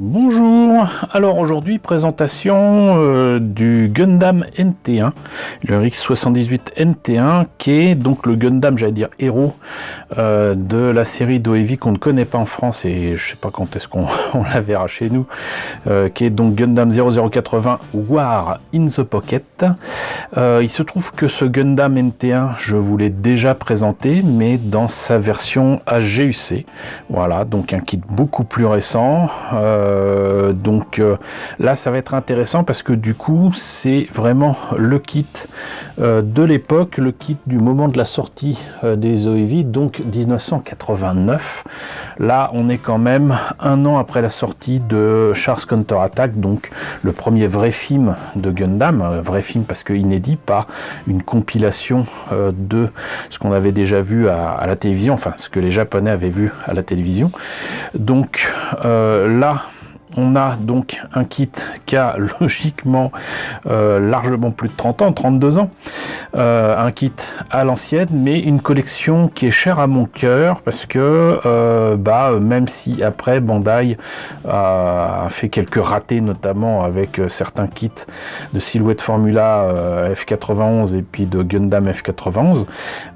Bonjour, alors aujourd'hui présentation du Gundam NT1, le RX78 NT1 qui est donc le Gundam, j'allais dire héros de la série d'OEV qu'on ne connaît pas en France et je sais pas quand est-ce qu'on la verra chez nous, qui est donc Gundam 0080 War in the Pocket. Il se trouve que ce Gundam NT1 je vous l'ai déjà présenté mais dans sa version HGUC, voilà, donc un kit beaucoup plus récent. Là ça va être intéressant parce que du coup c'est vraiment le kit de l'époque, le kit du moment de la sortie des OEV, donc 1989. Là on est quand même un an après la sortie de Char's Counter-Attack, donc le premier vrai film de Gundam, vrai film parce que inédit, pas une compilation de ce qu'on avait déjà vu à la télévision, enfin ce que les Japonais avaient vu à la télévision. Donc là on a donc un kit qui a logiquement largement plus de 30 ans, 32 ans, un kit à l'ancienne, mais une collection qui est chère à mon cœur parce que même si après Bandai a fait quelques ratés, notamment avec certains kits de Silhouette Formula F91 et puis de Gundam F91,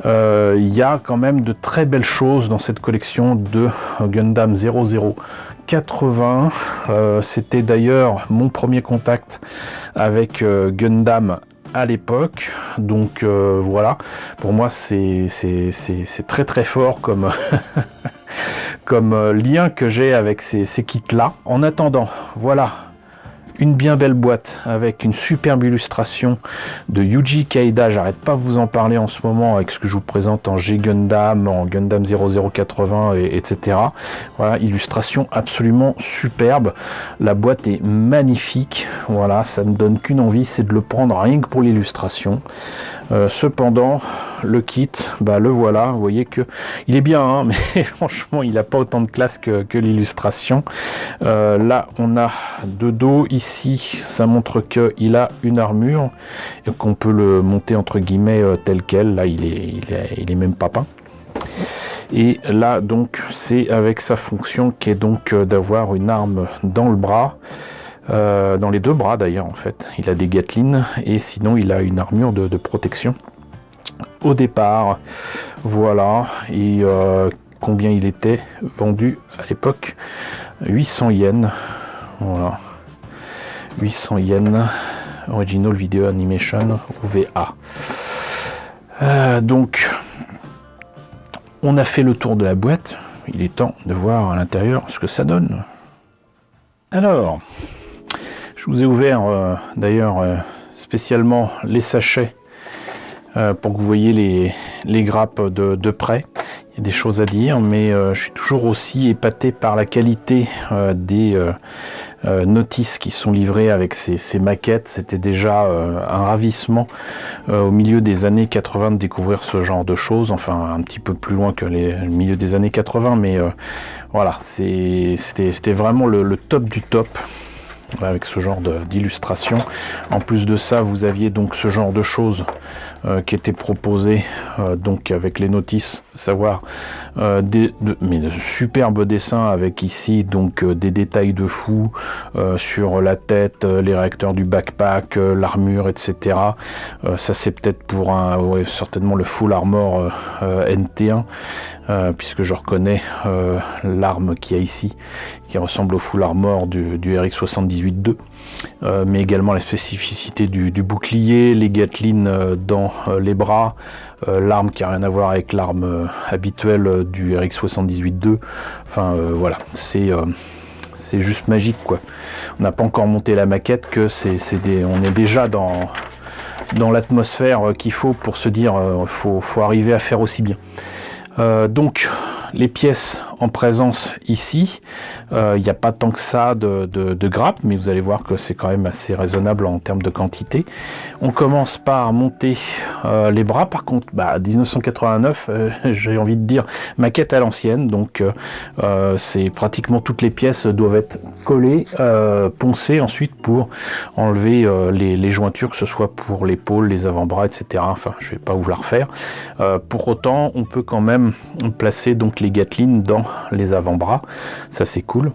il y a quand même de très belles choses dans cette collection de Gundam 0080. C'était d'ailleurs mon premier contact avec Gundam à l'époque, donc voilà, pour moi c'est très très fort comme comme lien que j'ai avec ces kits là. En attendant, voilà une bien belle boîte avec une superbe illustration de Yuji Kaida. J'arrête pas de vous en parler en ce moment avec ce que je vous présente en G-Gundam, en Gundam 0080, etc. Voilà, illustration absolument superbe. La boîte est magnifique. Voilà, ça ne donne qu'une envie, c'est de le prendre rien que pour l'illustration. Cependant, le kit, le voilà. Vous voyez que il est bien, hein, mais franchement, il n'a pas autant de classe que l'illustration. Là, on a de dos ici, ça montre qu'il a une armure et qu'on peut le monter entre guillemets tel quel. Là, il est même pas peint. Et là, donc, c'est avec sa fonction qui est donc d'avoir une arme dans le bras. Dans les deux bras d'ailleurs en fait, il a des Gatling et sinon il a une armure de protection au départ, voilà. Et combien il était vendu à l'époque? 800 yens, voilà, 800 yens, Original Video Animation OVA. Donc on a fait le tour de la boîte, il est temps de voir à l'intérieur ce que ça donne. Alors, je vous ai ouvert d'ailleurs spécialement les sachets pour que vous voyez les grappes de près. Il y a des choses à dire, mais je suis toujours aussi épaté par la qualité des notices qui sont livrées avec ces maquettes. C'était déjà un ravissement au milieu des années 80 de découvrir ce genre de choses, enfin un petit peu plus loin que le milieu des années 80, mais voilà, c'était vraiment le top du top. Avec ce genre d'illustration. En plus de ça, vous aviez donc ce genre de choses qui étaient proposées donc avec les notices, savoir mais de superbes dessins avec ici donc des détails de fou sur la tête, les réacteurs du backpack, l'armure, etc. Ça c'est peut-être pour certainement le full armor NT1 puisque je reconnais l'arme qu'il y a ici qui ressemble au full armor du RX78-2, mais également la spécificité du bouclier, les Gatling dans les bras, l'arme qui n'a rien à voir avec l'arme habituelle du RX78-2, enfin voilà, c'est juste magique quoi. On n'a pas encore monté la maquette que on est déjà dans l'atmosphère qu'il faut pour se dire faut arriver à faire aussi bien. Donc les pièces en présence ici, il n'y a pas tant que ça de grappes, mais vous allez voir que c'est quand même assez raisonnable en termes de quantité. On commence par monter les bras. Par contre, 1989, j'ai envie de dire maquette à l'ancienne, donc c'est pratiquement toutes les pièces doivent être collées, poncées ensuite pour enlever les jointures, que ce soit pour l'épaule, les avant-bras, etc. Enfin, je vais pas vous la refaire. Pour autant, on peut quand même placer donc les Gatling dans les avant-bras, ça c'est cool.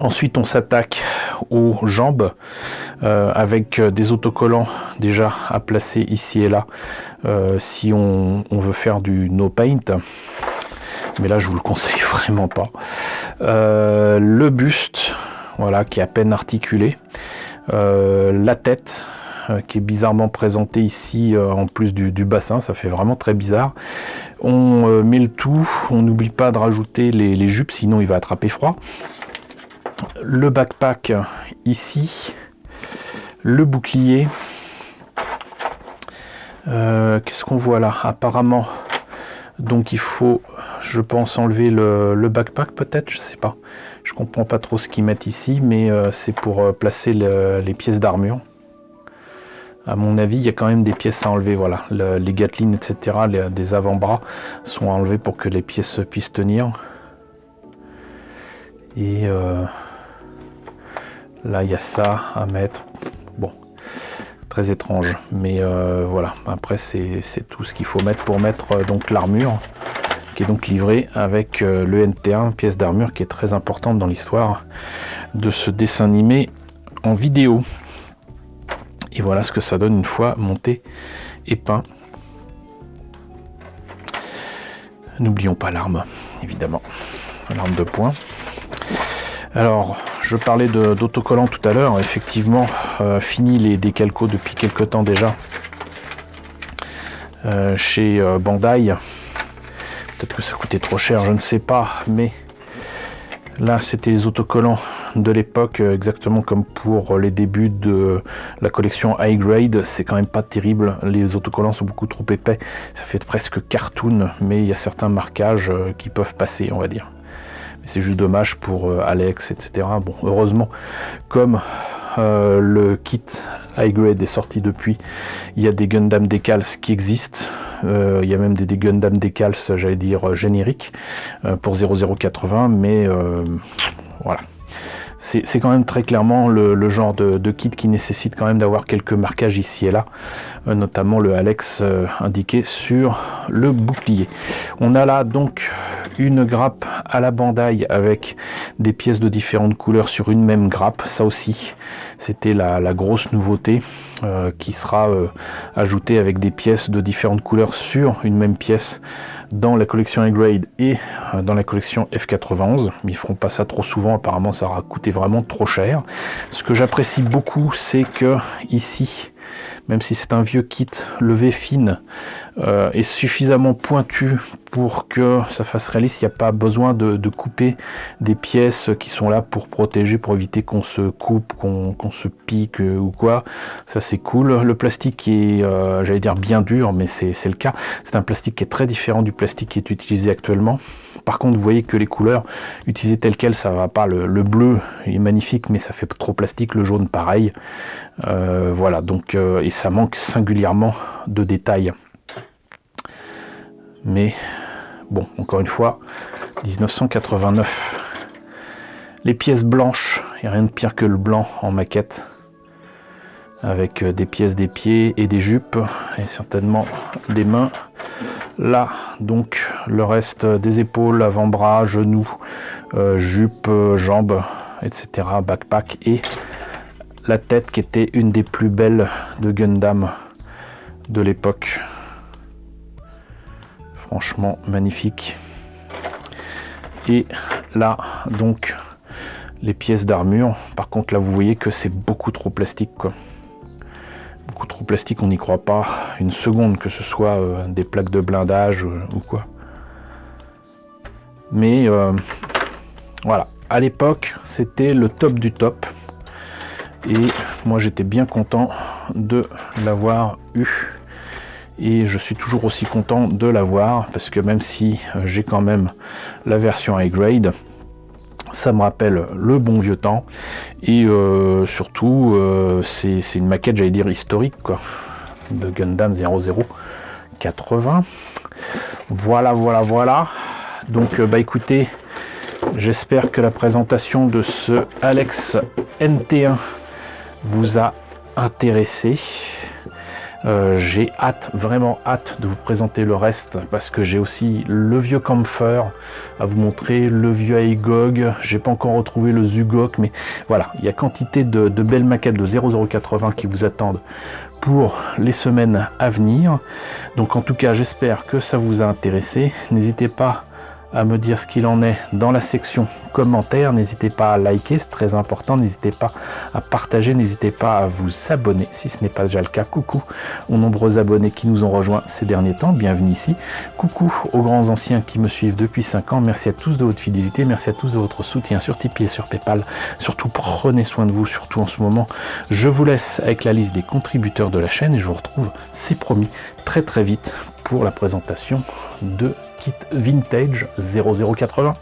Ensuite, on s'attaque aux jambes avec des autocollants déjà à placer ici et là si on veut faire du no paint. Mais là, je vous le conseille vraiment pas. Le buste, voilà, qui est à peine articulé. La tête, qui est bizarrement présentée ici en plus du bassin, ça fait vraiment très bizarre. On met le tout, on n'oublie pas de rajouter les jupes, sinon il va attraper froid. Le backpack ici, le bouclier. Qu'est-ce qu'on voit là? Apparemment, donc il faut, je pense, enlever le backpack peut-être, je sais pas. Je comprends pas trop ce qu'ils mettent ici, mais c'est pour placer les pièces d'armure. À mon avis, il y a quand même des pièces à enlever, voilà. Les Gatling, etc., des avant-bras sont enlevés pour que les pièces puissent tenir. Et là, il y a ça à mettre. Bon, très étrange. Mais voilà, après, c'est tout ce qu'il faut mettre pour mettre donc l'armure, qui est donc livrée avec le NT1, pièce d'armure qui est très importante dans l'histoire de ce dessin animé en vidéo. Et voilà ce que ça donne une fois monté et peint. N'oublions pas l'arme, évidemment. L'arme de poing. Alors, je parlais d'autocollants tout à l'heure. Effectivement, fini les décalcos depuis quelques temps déjà. Chez Bandai. Peut-être que ça coûtait trop cher, je ne sais pas. Mais là, c'était les autocollants de l'époque, exactement comme pour les débuts de la collection High Grade. C'est quand même pas terrible, les autocollants sont beaucoup trop épais, ça fait presque cartoon, mais il y a certains marquages qui peuvent passer, on va dire. Mais c'est juste dommage pour Alex, etc. Bon, heureusement, comme le kit High Grade est sorti depuis, il y a des Gundam Decals qui existent. Il y a même des Gundam Decals, j'allais dire génériques, pour 0080, mais voilà. C'est quand même très clairement le genre de kit qui nécessite quand même d'avoir quelques marquages ici et là, notamment le Alex indiqué sur le bouclier. On a là donc une grappe à la Bandai avec des pièces de différentes couleurs sur une même grappe. Ça aussi, c'était la grosse nouveauté qui sera ajoutée avec des pièces de différentes couleurs sur une même pièce dans la collection A-Grade et dans la collection F91, mais ils feront pas ça trop souvent, apparemment ça aura coûté vraiment trop cher. Ce que j'apprécie beaucoup, c'est que ici, même si c'est un vieux kit, le V-Fin est suffisamment pointu pour que ça fasse réaliste. Il n'y a pas besoin de couper des pièces qui sont là pour protéger, pour éviter qu'on se coupe, qu'on se pique ou quoi. Ça c'est cool. Le plastique est, j'allais dire bien dur, mais c'est le cas. C'est un plastique qui est très différent du plastique qui est utilisé actuellement. Par contre, vous voyez que les couleurs utilisées telles quelles, ça va pas. Le bleu est magnifique, mais ça fait trop plastique. Le jaune, pareil. Voilà, donc et ça manque singulièrement de détails. Mais bon, encore une fois, 1989. Les pièces blanches, il n'y a rien de pire que le blanc en maquette. Avec des pièces des pieds et des jupes, et certainement des mains. Là, donc, le reste des épaules, avant-bras, genoux, jupes, jambes, etc., backpack, et la tête qui était une des plus belles de Gundam de l'époque. Franchement magnifique. Et là, donc, les pièces d'armure. Par contre, là, vous voyez que c'est beaucoup trop plastique, quoi. Beaucoup trop plastique, on n'y croit pas une seconde, que ce soit des plaques de blindage ou quoi. Mais voilà, à l'époque, c'était le top du top. Et moi, j'étais bien content de l'avoir eu. Et je suis toujours aussi content de l'avoir, parce que même si j'ai quand même la version high grade, ça me rappelle le bon vieux temps. Et surtout, c'est une maquette, j'allais dire, historique, quoi, de Gundam 0080. Voilà, voilà, voilà. Donc, bah écoutez, j'espère que la présentation de ce Alex NT1 vous a intéressé. J'ai hâte, vraiment hâte de vous présenter le reste parce que j'ai aussi le vieux Camphor à vous montrer, le vieux Aigog, j'ai pas encore retrouvé le Zugok, mais voilà, il y a quantité de belles maquettes de 0080 qui vous attendent pour les semaines à venir. Donc en tout cas, j'espère que ça vous a intéressé. N'hésitez pas à me dire ce qu'il en est dans la section commentaires. N'hésitez pas à liker, c'est très important. N'hésitez pas à partager, n'hésitez pas à vous abonner si ce n'est pas déjà le cas. Coucou aux nombreux abonnés qui nous ont rejoints ces derniers temps, bienvenue ici. Coucou aux grands anciens qui me suivent depuis 5 ans. Merci à tous de votre fidélité, merci à tous de votre soutien sur Tipeee et sur Paypal. Surtout prenez soin de vous, surtout en ce moment. Je vous laisse avec la liste des contributeurs de la chaîne et je vous retrouve, c'est promis, très vite pour la présentation de kit vintage 0080.